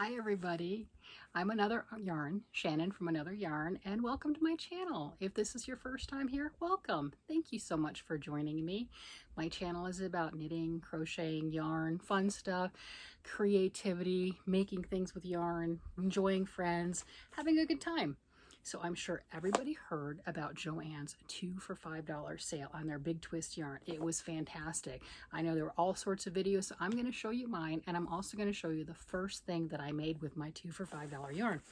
Hi everybody, I'm Another Yarn, Shannon from Another Yarn, and welcome to my channel. If this is your first time here, welcome. Thank you so much for joining me. My channel is about knitting, crocheting, yarn, fun stuff, creativity, making things with yarn, enjoying friends, having a good time. So I'm sure everybody heard about JoAnn's 2 for $5 sale on their Big Twist yarn. It was fantastic. I know there were all sorts of videos, so I'm going to show you mine, and I'm also going to show you the first thing that I made with my 2 for $5 yarn.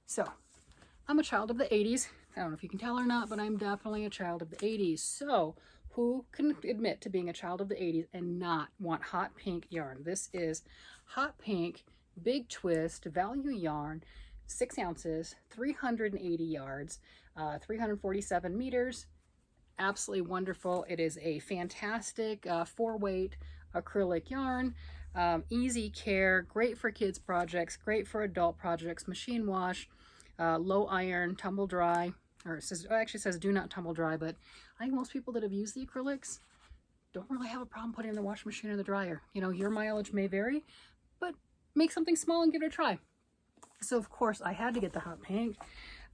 So I'm a child of the 80s. I don't know if you can tell or not, but I'm definitely a child of the 80s. So who can admit to being a child of the 80s and not want hot pink yarn? This is hot pink, Big Twist, value yarn. 6 ounces, 380 yards, 347 meters. Absolutely wonderful. It is a fantastic 4-weight acrylic yarn. Easy care, great for kids projects, great for adult projects, machine wash, low iron, tumble dry, or it actually says do not tumble dry, but I think most people that have used the acrylics don't really have a problem putting in the washing machine or the dryer. You know, your mileage may vary, but make something small and give it a try. So of course I had to get the hot pink.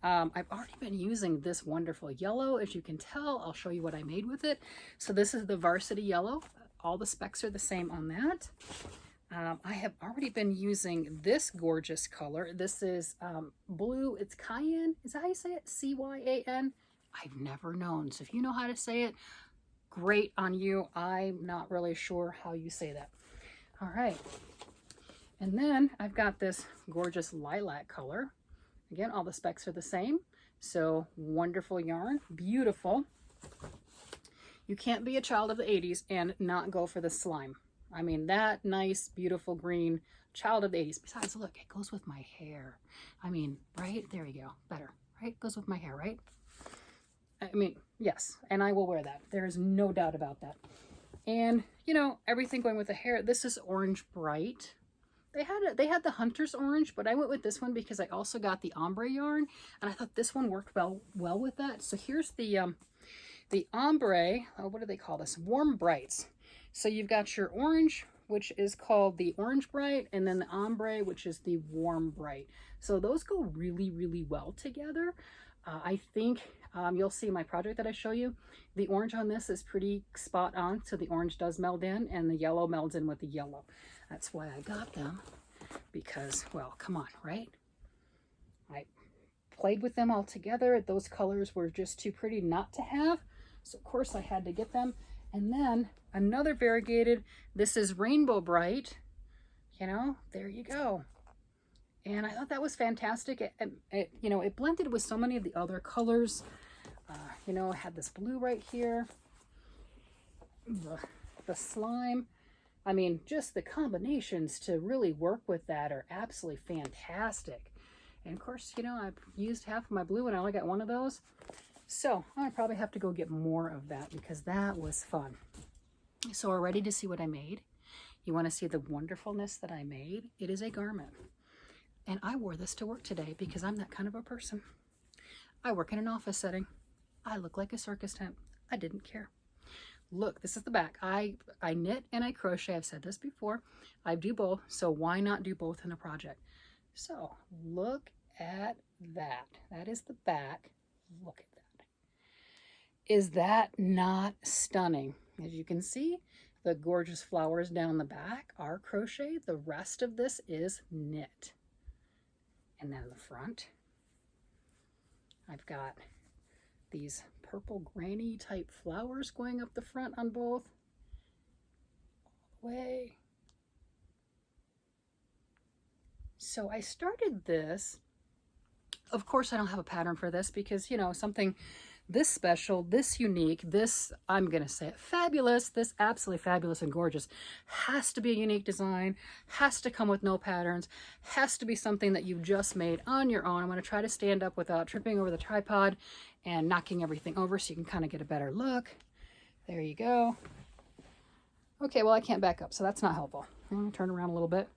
I've already been using this wonderful yellow. As you can tell, I'll show you what I made with it. So this is the varsity yellow. All the specs are the same on that. I have already been using this gorgeous color. This is blue. It's cayenne. Is that how you say it? C-Y-A-N? I've never known. So if you know how to say it, great on you. I'm not really sure how you say that. All right. And then I've got this gorgeous lilac color. Again, all the specs are the same. So wonderful yarn, beautiful. You can't be a child of the 80s and not go for the slime. I mean, that nice, beautiful green, child of the 80s. Besides, look, it goes with my hair. I mean, right? There you go. Better, right? Goes with my hair, right? I mean, yes, and I will wear that. There is no doubt about that. And, you know, everything going with the hair. This is Orange Bright. They had the Hunter's Orange, but I went with this one because I also got the ombre yarn, and I thought this one worked well with that. So here's the ombre, what do they call this? Warm Brights. So you've got your orange, which is called the Orange Bright, and then the ombre, which is the Warm Bright. So those go really, really well together. I think you'll see my project that I show you. The orange on this is pretty spot on, so the orange does meld in, and the yellow melds in with the yellow. That's why I got them, because, well, come on, right? I played with them all together. Those colors were just too pretty not to have, so of course I had to get them. And then another variegated, this is Rainbow Bright. You know, there you go. And I thought that was fantastic. You know, it blended with so many of the other colors. You know, I had this blue right here, the slime. I mean, just the combinations to really work with that are absolutely fantastic. And of course, you know, I've used half of my blue and I only got one of those. So I probably have to go get more of that because that was fun. So we're ready to see what I made. You want to see the wonderfulness that I made? It is a garment. And I wore this to work today because I'm that kind of a person. I work in an office setting. I look like a circus tent. I didn't care. Look, this is the back. I knit and I crochet. I've said this before. I do both, so why not do both in a project? So look at that. That is the back. Look at that. Is that not stunning? As you can see, the gorgeous flowers down the back are crochet. The rest of this is knit. And then the front, I've got these purple granny type flowers going up the front on both. All the way. So I started this. Of course, I don't have a pattern for this because, you know, something this special, this unique, this, I'm going to say it, fabulous, this absolutely fabulous and gorgeous has to be a unique design, has to come with no patterns, has to be something that you've just made on your own. I'm going to try to stand up without tripping over the tripod and knocking everything over so you can kind of get a better look. There you go. Okay, well, I can't back up, so that's not helpful. I'm going to turn around a little bit.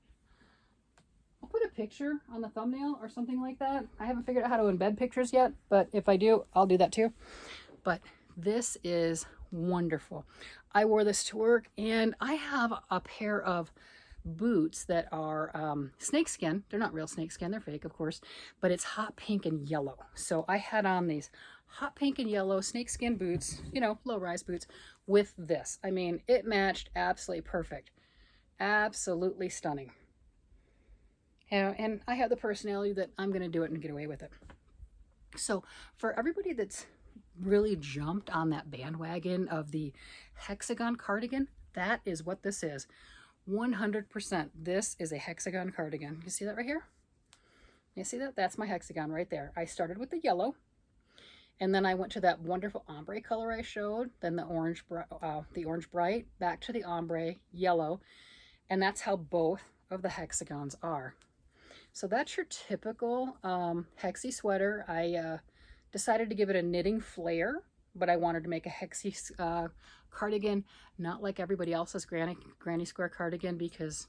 I'll put a picture on the thumbnail or something like that. I haven't figured out how to embed pictures yet, but if I do, I'll do that too. But this is wonderful. I wore this to work, and I have a pair of boots that are snakeskin. They're not real snakeskin, they're fake, of course, but it's hot pink and yellow. So I had on these hot pink and yellow snakeskin boots, you know, low-rise boots, with this. I mean, it matched absolutely perfect. Absolutely stunning. And I have the personality that I'm going to do it and get away with it. So for everybody that's really jumped on that bandwagon of the hexagon cardigan, that is what this is. 100%. This is a hexagon cardigan. You see that right here? You see that? That's my hexagon right there. I started with the yellow, and then I went to that wonderful ombre color I showed, then the orange bright, back to the ombre yellow, and that's how both of the hexagons are. So that's your typical hexy sweater. I decided to give it a knitting flair, but I wanted to make a hexy cardigan, not like everybody else's granny square cardigan, because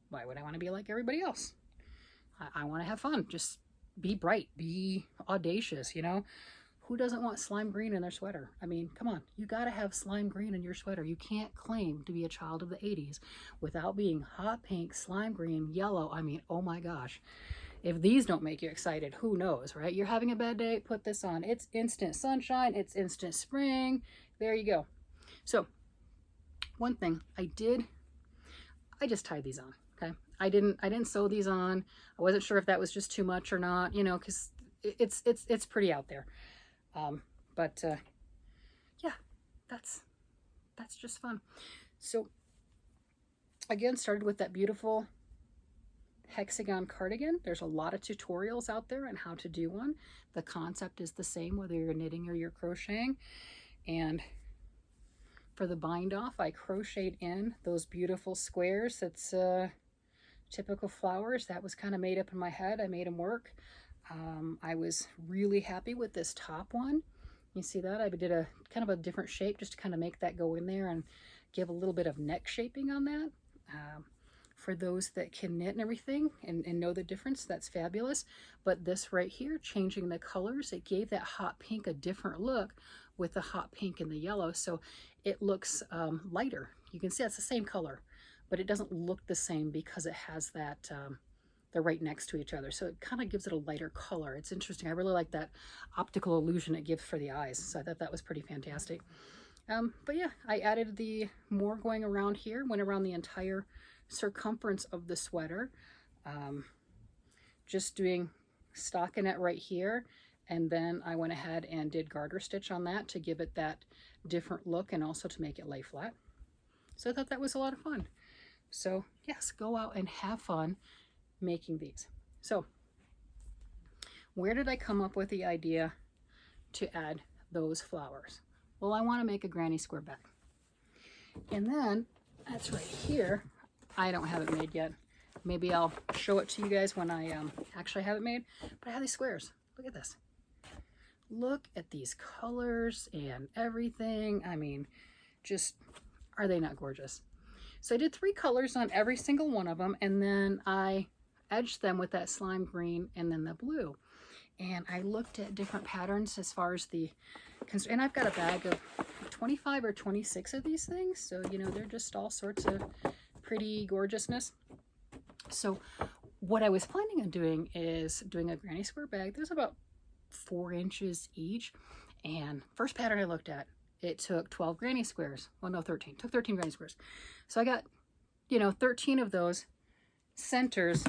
why would I want to be like everybody else? I want to have fun. Just be bright, be audacious, you know? Who doesn't want slime green in their sweater? I mean, come on, you got to have slime green in your sweater. You can't claim to be a child of the 80s without being hot pink, slime green, yellow. I mean, oh my gosh. If these don't make you excited, who knows, right? You're having a bad day, put this on. It's instant sunshine, it's instant spring. There you go. So, one thing I just tied these on, okay? I didn't sew these on. I wasn't sure if that was just too much or not, you know, because it's pretty out there. Yeah, that's just fun. So again, started with that beautiful hexagon cardigan. There's a lot of tutorials out there on how to do one. The concept is the same whether you're knitting or you're crocheting. And for the bind off, I crocheted in those beautiful squares. It's typical flowers. That was kind of made up in my head. I made them work. I was really happy with this top one. You see that? I did a kind of a different shape just to kind of make that go in there and give a little bit of neck shaping on that. For those that can knit and everything and know the difference, that's fabulous. But this right here, changing the colors, it gave that hot pink a different look with the hot pink and the yellow. So it looks lighter. You can see that's the same color, but it doesn't look the same because it has that they're right next to each other. So it kind of gives it a lighter color. It's interesting. I really like that optical illusion it gives for the eyes. So I thought that was pretty fantastic. But yeah, I added the more going around here, went around the entire circumference of the sweater. Just doing stockinette right here. And then I went ahead and did garter stitch on that to give it that different look and also to make it lay flat. So I thought that was a lot of fun. So yes, go out and have fun making these. So where did I come up with the idea to add those flowers? Well, I want to make a granny square bag. And then that's right here. I don't have it made yet. Maybe I'll show it to you guys when I actually have it made. But I have these squares. Look at this. Look at these colors and everything. I mean, just, are they not gorgeous? So I did 3 colors on every single one of them, and then I edged them with that slime green and then the blue. And I looked at different patterns as far as the, and I've got a bag of 25 or 26 of these things. So, you know, they're just all sorts of pretty gorgeousness. So what I was planning on doing is doing a granny square bag. There's about 4 inches each. And first pattern I looked at, it took 12 granny squares. Well, no, 13. It took 13 granny squares. So I got, you know, 13 of those centers,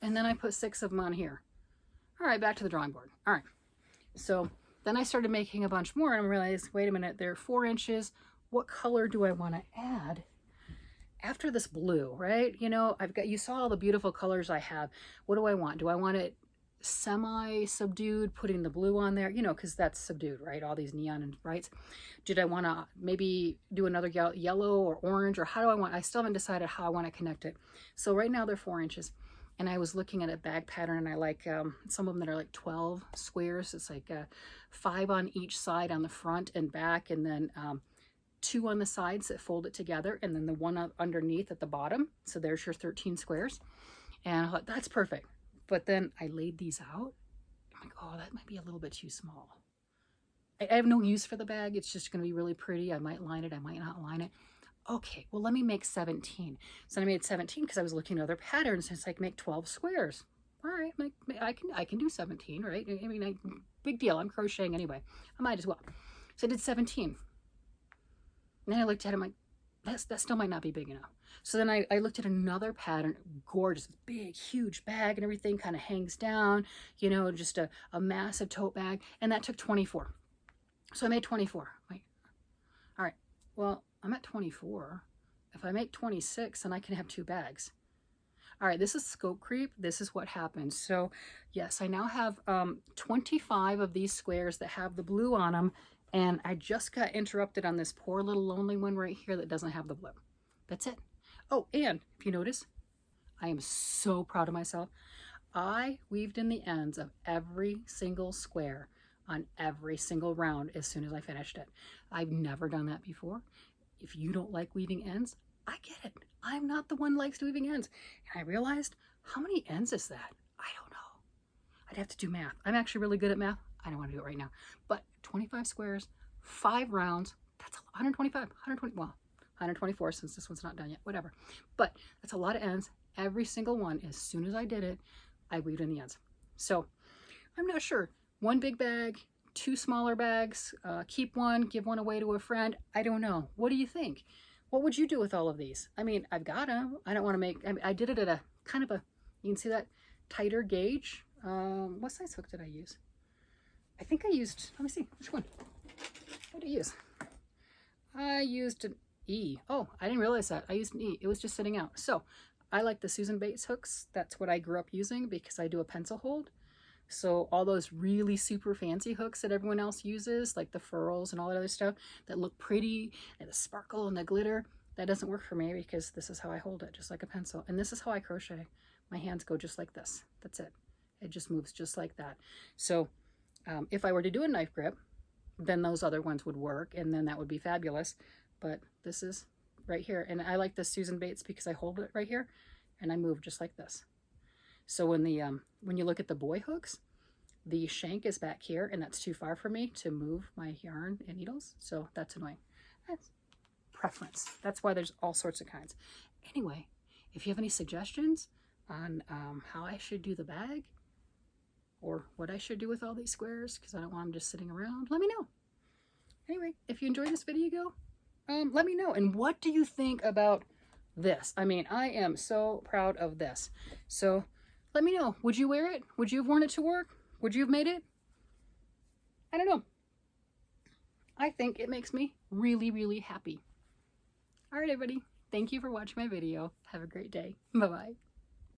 and then I put 6 of them on here. All right, back to the drawing board. All right. So then I started making a bunch more, and I realized, wait a minute, they're 4 inches. What color do I want to add after this blue, right? You know, you saw all the beautiful colors I have. What do I want? Do I want it semi-subdued, putting the blue on there, you know, because that's subdued, right? All these neon and brights. Did I want to maybe do another yellow or orange, or how do I want? I still haven't decided how I want to connect it. So right now they're 4 inches, and I was looking at a bag pattern, and I like some of them that are like 12 squares. It's like 5 on each side on the front and back, and then 2 on the sides that fold it together, and then the one underneath at the bottom. So there's your 13 squares. And I thought, that's perfect. But then I laid these out. I'm like, oh, that might be a little bit too small. I have no use for the bag. It's just going to be really pretty. I might line it. I might not line it. Okay, well, let me make 17. So I made 17 because I was looking at other patterns. And it's like, make 12 squares. All right, I can do 17, right? I mean, big deal. I'm crocheting anyway. I might as well. So I did 17. And then I looked at it, I'm like, that still might not be big enough. So then I looked at another pattern, gorgeous, big, huge bag and everything, kind of hangs down, you know, just a massive tote bag. And that took 24. So I made 24. Wait, all right, well, I'm at 24. If I make 26, then I can have 2 bags. All right, this is scope creep. This is what happens. So yes, I now have 25 of these squares that have the blue on them. And I just got interrupted on this poor little lonely one right here that doesn't have the blue. That's it. Oh, and if you notice, I am so proud of myself. I weaved in the ends of every single square on every single round as soon as I finished it. I've never done that before. If you don't like weaving ends, I get it. I'm not the one who likes weaving ends. And I realized, how many ends is that? I don't know. I'd have to do math. I'm actually really good at math. I don't want to do it right now. But 25 squares, 5 rounds, that's 125, 120, well, 124 since this one's not done yet, whatever. But that's a lot of ends. Every single one, as soon as I did it, I weaved in the ends. So I'm not sure. 1 big bag, 2 smaller bags, keep one, give one away to a friend. I don't know. What do you think? What would you do with all of these? I mean, I've got them. I don't want to make, I did it at a kind of a, you can see that tighter gauge. What size hook did I use? I think I used, let me see, which one? What did I use? I used an E. Oh, I didn't realize that. I used an E. It was just sitting out. So I like the Susan Bates hooks. That's what I grew up using because I do a pencil hold. So all those really super fancy hooks that everyone else uses, like the furls and all that other stuff that look pretty and the sparkle and the glitter, that doesn't work for me because this is how I hold it, just like a pencil. And this is how I crochet. My hands go just like this. That's it. It just moves just like that. So if I were to do a knife grip, then those other ones would work and then that would be fabulous. But this is right here. And I like the Susan Bates because I hold it right here and I move just like this. So when you look at the boy hooks, the shank is back here and that's too far for me to move my yarn and needles. So that's annoying. That's preference. That's why there's all sorts of kinds. Anyway, if you have any suggestions on how I should do the bag or what I should do with all these squares, because I don't want them just sitting around, let me know. Anyway, if you enjoyed this video, let me know. And what do you think about this? I mean, I am so proud of this. So let me know. Would you wear it? Would you have worn it to work? Would you have made it? I don't know. I think it makes me really, really happy. All right, everybody. Thank you for watching my video. Have a great day. Bye-bye.